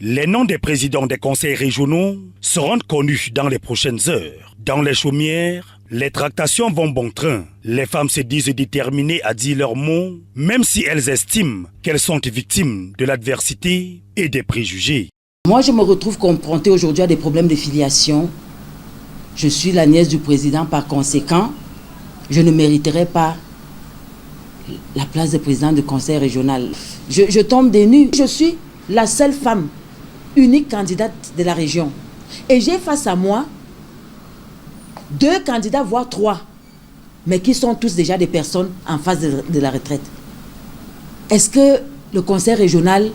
Les noms des présidents des conseils régionaux seront connus dans les prochaines heures. Dans les chaumières, les tractations vont bon train. Les femmes se disent déterminées à dire leurs mots, même si elles estiment qu'elles sont victimes de l'adversité et des préjugés. Moi, je me retrouve confrontée aujourd'hui à des problèmes de filiation. Je suis la nièce du président, par conséquent, je ne mériterai pas la place de président du conseil régional. Je tombe des nues. Je suis la seule femme, unique candidate de la région. Et j'ai face à moi 2 candidats, voire 3, mais qui sont tous déjà des personnes en phase de la retraite. Est-ce que le conseil régional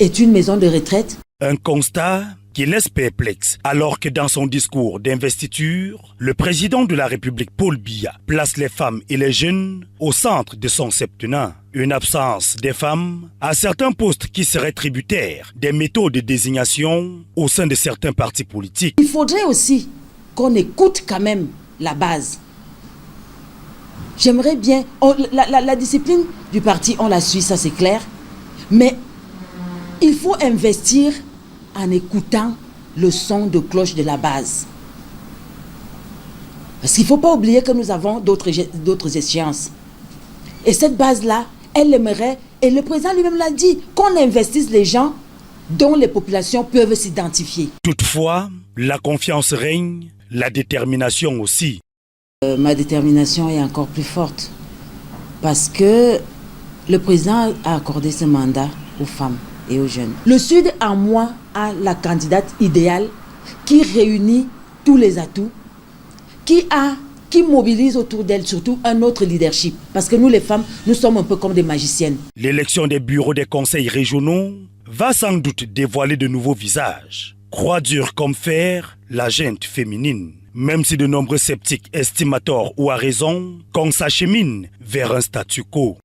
est une maison de retraite? Un constat qui laisse perplexe, alors que dans son discours d'investiture, le président de la République, Paul Biya, place les femmes et les jeunes au centre de son septennat. Une absence des femmes à certains postes qui seraient tributaires des méthodes de désignation au sein de certains partis politiques. Il faudrait aussi qu'on écoute quand même la base. J'aimerais bien... La discipline du parti, on la suit, ça c'est clair. Mais il faut investir en écoutant le son de cloche de la base. Parce qu'il ne faut pas oublier que nous avons d'autres échéances. Et cette base-là, elle aimerait, et le président lui-même l'a dit, qu'on investisse les gens dont les populations peuvent s'identifier. Toutefois, la confiance règne, la détermination aussi. Ma détermination est encore plus forte. Parce que le président a accordé ce mandat aux femmes et aux jeunes. Le Sud, en moi, a la candidate idéale qui réunit tous les atouts, qui mobilise autour d'elle surtout un autre leadership. Parce que nous, les femmes, nous sommes un peu comme des magiciennes. L'élection des bureaux des conseils régionaux va sans doute dévoiler de nouveaux visages. Croix dure comme fer, la gente féminine. Même si de nombreux sceptiques estiment à tort ou à raison qu'on s'achemine vers un statu quo.